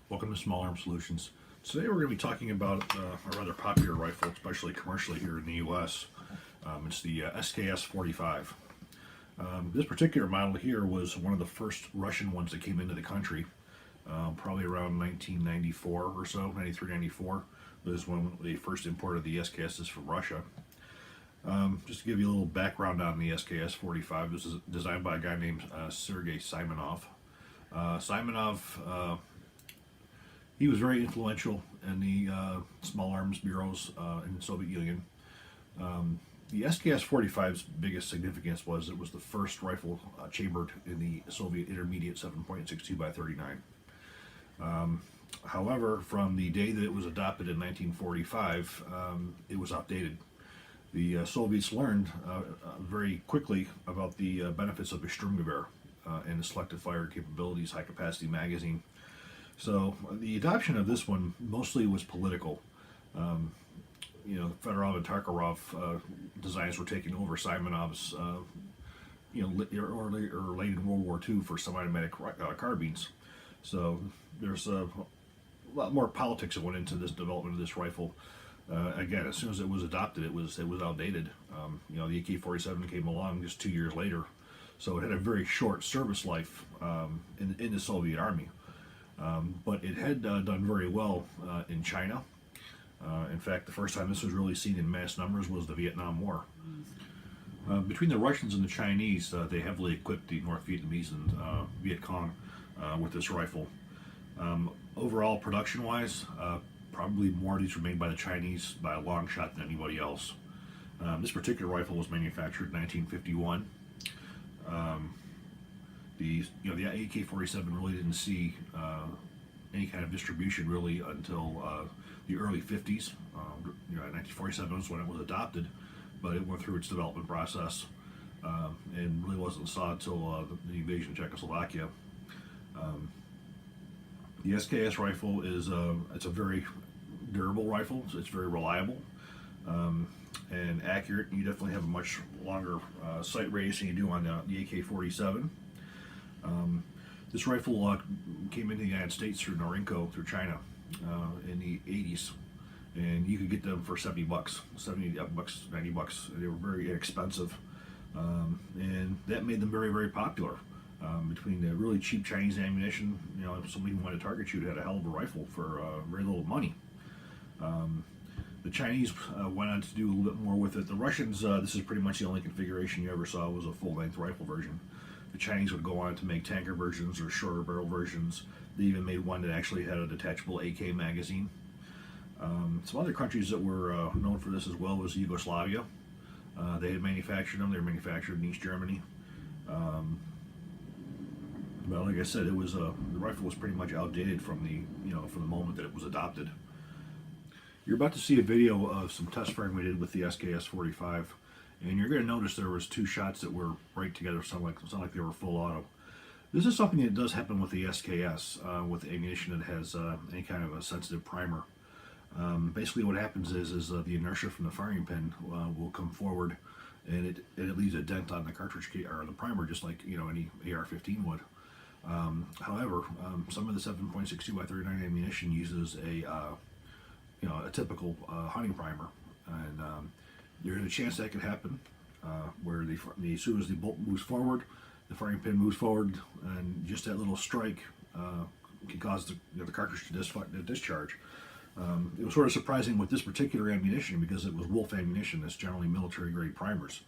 Welcome to Small Arms Solutions. Today we're going to be talking about a rather popular rifle, especially commercially here in the U.S. It's the SKS 45. This particular model here was one of the first Russian ones that came into the country, probably around 1994 or so, 93, 94. Was when they first imported the SKSs from Russia. Just to give you a little background on the SKS 45, this is designed by a guy named Sergei Simonov. Simonov, he was very influential in the small arms bureaus in the Soviet Union. The SKS 45's biggest significance was it was the first rifle chambered in the Soviet intermediate 7.62 by 39. However, from the day that it was adopted in 1945, it was outdated. The Soviets learned very quickly about the benefits of a Sturmgewehr and the selective fire capabilities, high capacity magazine. So the adoption of this one mostly was political. Fedorov and Tarkharov designs were taken over Simonov's, early or late in World War II for semi-automatic carbines. So there's a lot more politics that went into this development of this rifle. Again, as soon as it was adopted, it was outdated. The AK-47 came along just 2 years later, so it had a very short service life in the Soviet Army. But it had done very well in China. In fact, the first time this was really seen in mass numbers was the Vietnam War. Between the Russians and the Chinese, they heavily equipped the North Vietnamese and Viet Cong with this rifle. Overall, production-wise, probably more of these were made by the Chinese by a long shot than anybody else. This particular rifle was manufactured in 1951. The AK-47 really didn't see any kind of distribution really until the early 50s. 1947 was when it was adopted, but it went through its development process and really wasn't saw until the invasion of Czechoslovakia. The SKS rifle is it's a very durable rifle. So it's very reliable and accurate. You definitely have a much longer sight radius than you do on the AK-47. This rifle came into the United States through Norinco, through China, in the 80s, and you could get them for $70, $70 bucks, $90. They were very inexpensive, and that made them very, very popular. Between the really cheap Chinese ammunition, if somebody who wanted to target shoot had a hell of a rifle for very little money. The Chinese went on to do a little bit more with it. The Russians, this is pretty much the only configuration you ever saw was a full-length rifle version. The Chinese would go on to make tanker versions or shorter barrel versions. They even made one that actually had a detachable AK magazine. Some other countries that were known for this as well was Yugoslavia. They had manufactured them. They were manufactured in East Germany. But like I said, it was the rifle was pretty much outdated from the moment that it was adopted. You're about to see a video of some test firing we did with the SKS 45. And you're going to notice there was two shots that were right together, sound like they were full auto. This is something that does happen with the SKS, with ammunition that has any kind of a sensitive primer. Basically what happens is the inertia from the firing pin will come forward, and it leaves a dent on the cartridge or the primer, just like any AR-15 would. However, some of the 7.62 by 39 ammunition uses a typical hunting primer, and there's a chance that could happen where as soon as the bolt moves forward, the firing pin moves forward, and just that little strike can cause the cartridge to discharge. It was sort of surprising with this particular ammunition because it was Wolf ammunition. That's generally military-grade primers.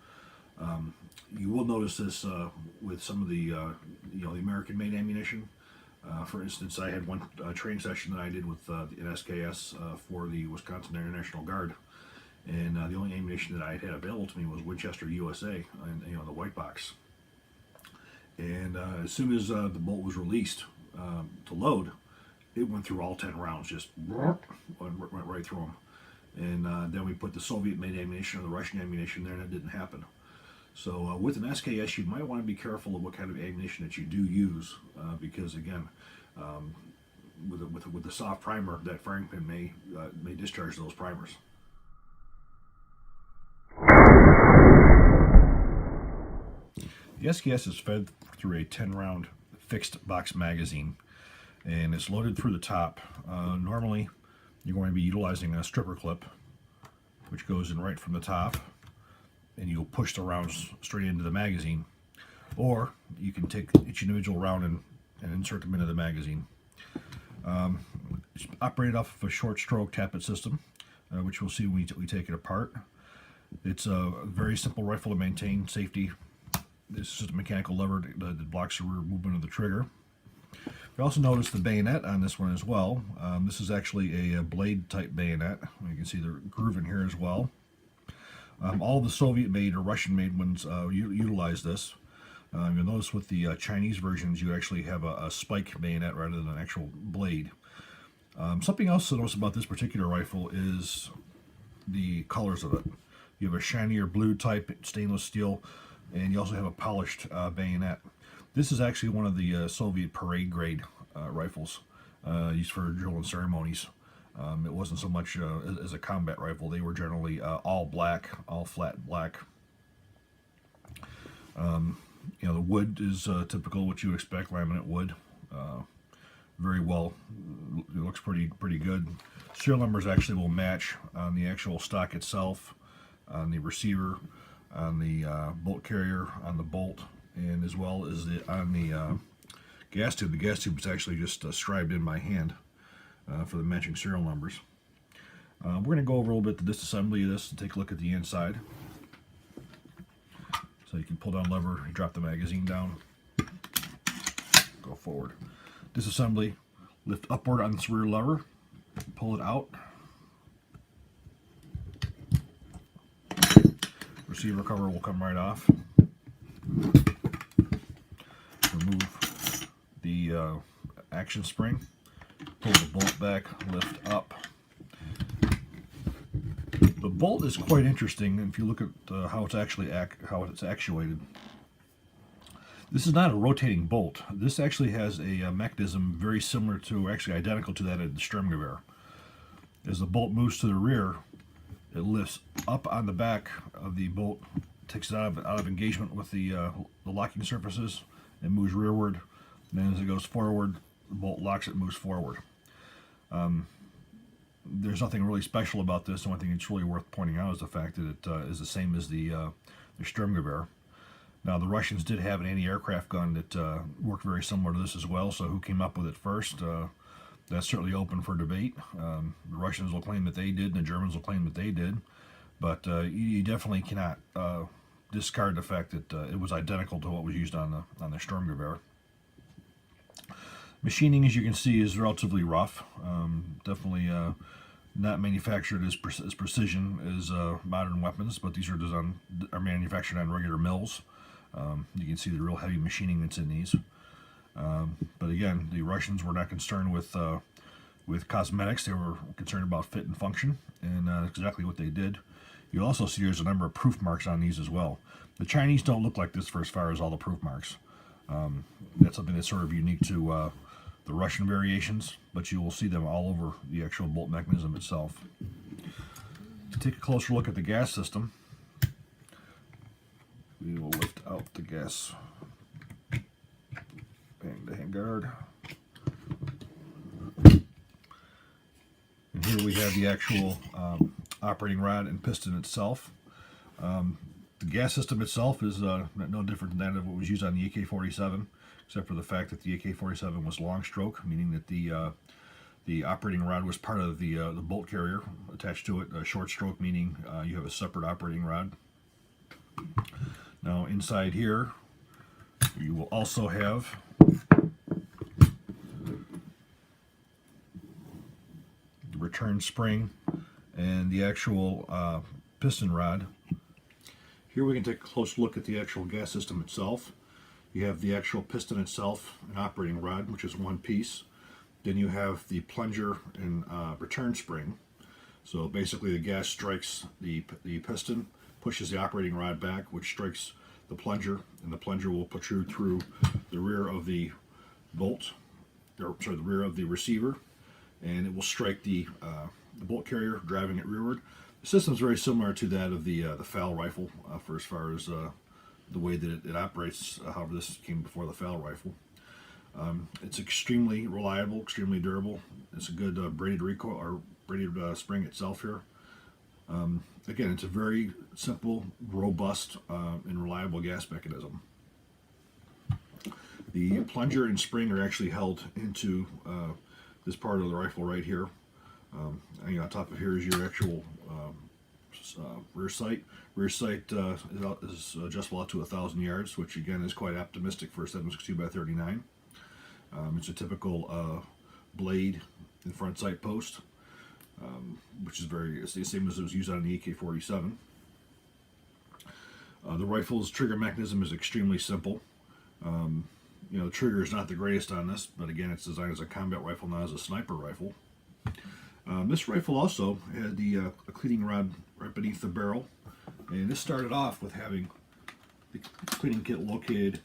You will notice this with some of the the American-made ammunition. For instance, I had one training session that I did with an SKS for the Wisconsin International Guard. And the only ammunition that I had available to me was Winchester USA, and the white box. And as soon as the bolt was released to load, it went through all 10 rounds, just went right through them. And then we put the Soviet-made ammunition or the Russian ammunition there, and it didn't happen. So with an SKS, you might want to be careful of what kind of ammunition that you do use, because again, with the soft primer, that firing pin may discharge those primers. The SKS is fed through a 10-round fixed box magazine. and it's loaded through the top. Normally, you're going to be utilizing a stripper clip, which goes in right from the top, and you'll push the rounds straight into the magazine. Or you can take each individual round and insert them into the magazine. It's operated off of a short stroke tappet system, which we'll see when we take it apart. It's a very simple rifle to maintain. Safety. This is just a mechanical lever that blocks the rear movement of the trigger. You also notice the bayonet on this one as well. This is actually a blade type bayonet. You can see the groove in here as well. All the Soviet-made or Russian-made ones utilize this. You'll notice with the Chinese versions, you actually have a spike bayonet rather than an actual blade. Something else to notice about this particular rifle is the colors of it. You have a shinier blue type stainless steel, and you also have a polished bayonet. This is actually one of the Soviet parade grade rifles used for drill and ceremonies. It wasn't so much as a combat rifle. They were generally all black, all flat black. The wood is typical what you would expect, laminate wood. Very well, it looks pretty good. Serial numbers actually will match on the actual stock itself, on the receiver, on the bolt carrier, on the bolt, and as well as on the gas tube. The gas tube is actually just scribed in by hand for the matching serial numbers. We're going to go over a little bit the disassembly of this and take a look at the inside. So you can pull down lever, drop the magazine down, go forward. Disassembly, lift upward on this rear lever, pull it out. Receiver cover will come right off. Remove the action spring, pull the bolt back, lift up. The bolt is quite interesting if you look at how it's actually actuated. This is not a rotating bolt. This actually has a mechanism very similar to, actually identical to that of the Sturmgewehr. As the bolt moves to the rear, it lifts up on the back of the bolt, takes it out of engagement with the locking surfaces, and moves rearward. And then as it goes forward, the bolt locks it, moves forward. There's nothing really special about this. The only thing that's really worth pointing out is the fact that it is the same as the Sturmgewehr. Now, the Russians did have an anti-aircraft gun that worked very similar to this as well, so who came up with it first? That's certainly open for debate. The Russians will claim that they did, and the Germans will claim that they did, but you definitely cannot discard the fact that it was identical to what was used on the Sturmgewehr. Machining, as you can see, is relatively rough. Definitely not manufactured as precision as modern weapons, but these are manufactured on regular mills. You can see the real heavy machining that's in these. But again, the Russians were not concerned with cosmetics. They were concerned about fit and function, and that's exactly what they did. You'll also see there's a number of proof marks on these as well. The Chinese don't look like this for as far as all the proof marks. That's something that's sort of unique to the Russian variations, but you will see them all over the actual bolt mechanism itself. To take a closer look at the gas system, we will lift out the gas handguard. And here we have the actual operating rod and piston itself. The gas system itself is no different than that of what was used on the AK-47, except for the fact that the AK-47 was long stroke, meaning that the operating rod was part of the bolt carrier attached to it. Short stroke, meaning you have a separate operating rod. Now inside here, you will also have the return spring and the actual piston rod. Here we can take a close look at the actual gas system itself. You have the actual piston itself, an operating rod, which is one piece. Then you have the plunger and return spring. So basically the gas strikes the piston, pushes the operating rod back, which strikes the plunger, and the plunger will protrude through the rear of the bolt, or sorry, the rear of the receiver, and it will strike the bolt carrier, driving it rearward. The system is very similar to that of the FAL rifle for as far as the way that it operates. However, this came before the FAL rifle. It's extremely reliable, extremely durable. It's a good braided recoil or braided spring itself here. Again, it's a very simple, robust, and reliable gas mechanism. The plunger and spring are actually held into this part of the rifle right here. And on top of here is your actual rear sight. Rear sight is adjustable out to 1,000 yards, which again is quite optimistic for a 7.62 by 39. It's a typical blade and front sight post, which is it's the same as it was used on the AK-47. The rifle's trigger mechanism is extremely simple. The trigger is not the greatest on this, but again, it's designed as a combat rifle, not as a sniper rifle. This rifle also had a cleaning rod right beneath the barrel, and this started off with having the cleaning kit located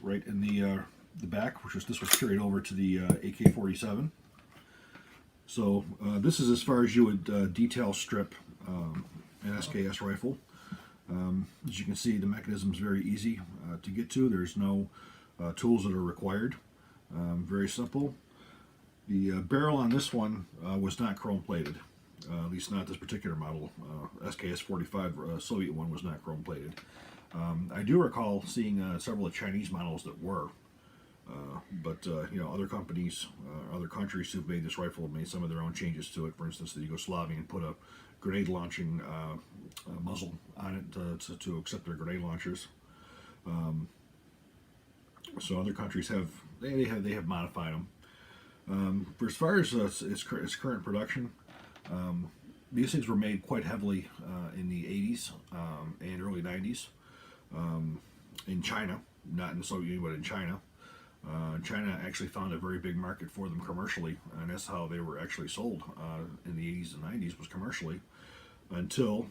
right in the back, this was carried over to the AK-47. So this is as far as you would detail strip an SKS rifle. As you can see, the mechanism is very easy to get to. There's no tools that are required. Very simple. The barrel on this one was not chrome plated, at least not this particular model. SKS 45 Soviet one was not chrome plated. I do recall seeing several Chinese models that were, but other companies, other countries who've made this rifle have made some of their own changes to it. For instance, the Yugoslavian put a grenade launching muzzle on it to accept their grenade launchers. So other countries have modified them. For as far as its current production, these things were made quite heavily in the 80s and early 90s in China, not in the Soviet Union, but in China. China actually found a very big market for them commercially, and that's how they were actually sold in the 80s and 90s, was commercially, until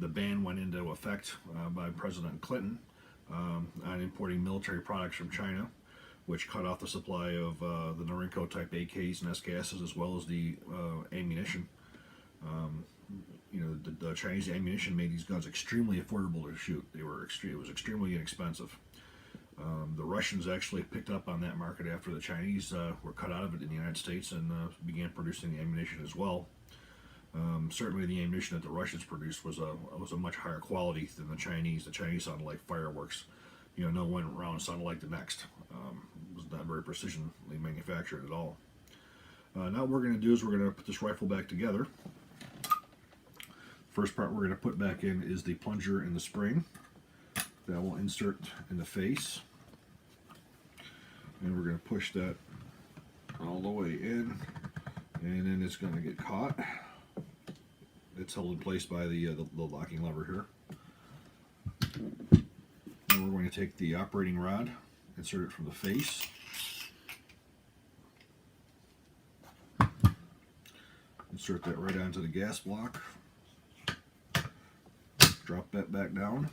the ban went into effect by President Clinton on importing military products from China, which cut off the supply of the Norinco type AKs and SKSs, as well as the ammunition. The Chinese ammunition made these guns extremely affordable to shoot. It was extremely inexpensive. The Russians actually picked up on that market after the Chinese were cut out of it in the United States and began producing the ammunition as well. Certainly the ammunition that the Russians produced was a much higher quality than the Chinese. The Chinese sounded like fireworks. No one round sounded like the next. It was not very precisionally manufactured at all. Now what we're going to do is we're going to put this rifle back together. First part we're going to put back in is the plunger and the spring. That will insert in the face. And we're going to push that all the way in. And then it's going to get caught. It's held in place by the locking lever here. Then we're going to take the operating rod, insert it from the face. Insert that right onto the gas block. Drop that back down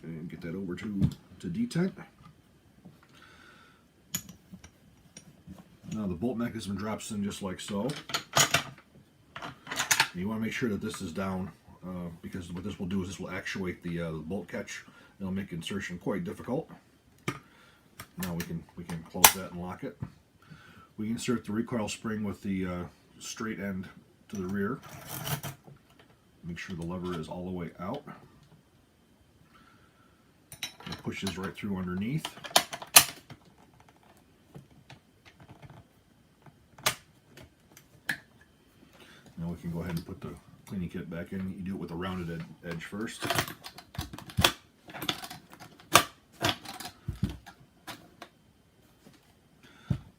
and get that over to detent. Now the bolt mechanism drops in just like so. And you want to make sure that this is down because what this will do is this will actuate the bolt catch. It'll make insertion quite difficult. Now we can close that and lock it. We insert the recoil spring with the straight end to the rear. Make sure the lever is all the way out. It pushes right through underneath. Now we can go ahead and put the cleaning kit back in. You do it with a rounded edge first.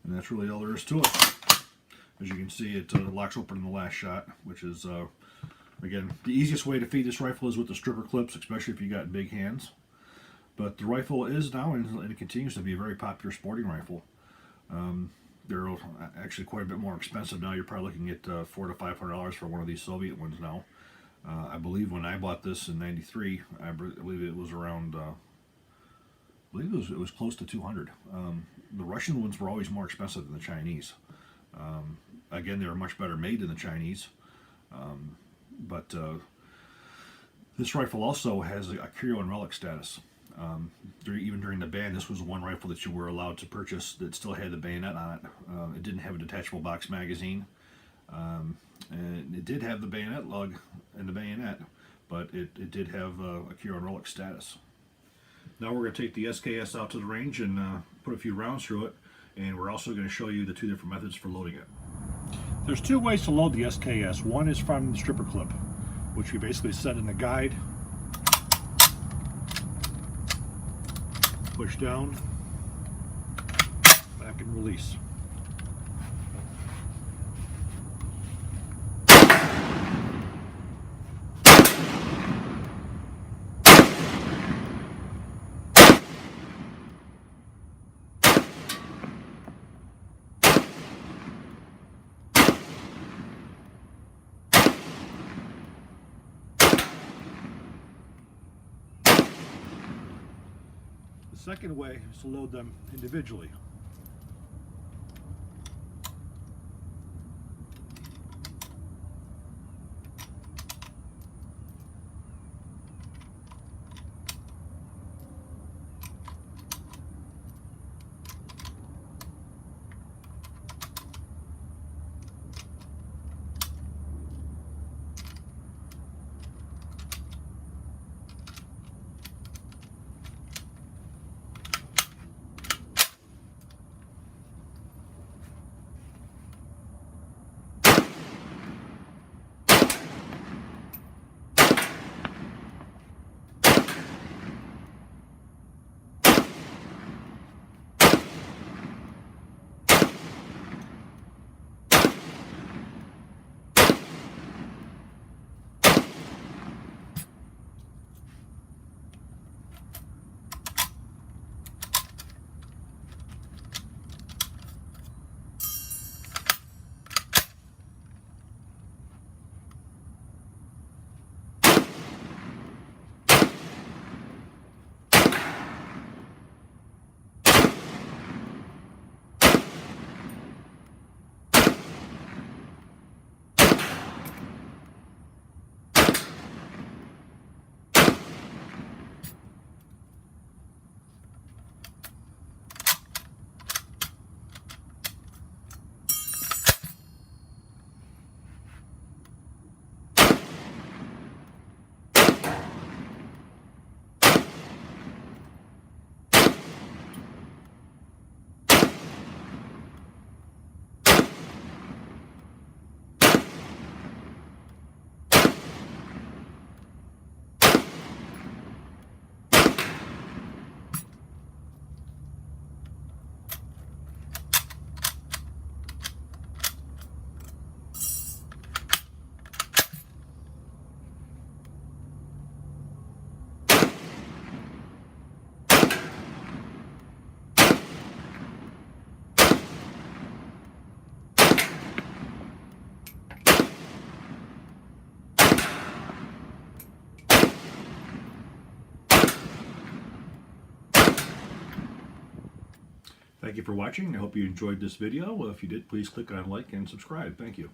And that's really all there is to it. As you can see, it locks open in the last shot, which is, again, the easiest way to feed this rifle is with the stripper clips, especially if you got big hands. But the rifle is now, and it continues to be, a very popular sporting rifle. They're actually quite a bit more expensive now. You're probably looking at $400 to $500 for one of these Soviet ones now. I believe when I bought this in '93, I believe it was around, it was close to 200. The Russian ones were always more expensive than the Chinese. Again, they were much better made than the Chinese. But this rifle also has a curio and relic status. Even during the ban, this was one rifle that you were allowed to purchase that still had the bayonet on it. It didn't have a detachable box magazine, and it did have the bayonet lug and the bayonet, but it did have a cure on relic status. Now we're going to take the SKS out to the range and put a few rounds through it, and we're also going to show you the two different methods for loading it. There's two ways to load the SKS. One is from the stripper clip, which we basically set in the guide. Push down, back and release. The second way is to load them individually. Thank you for watching. I hope you enjoyed this video. Well, if you did, please click on like and subscribe. Thank you.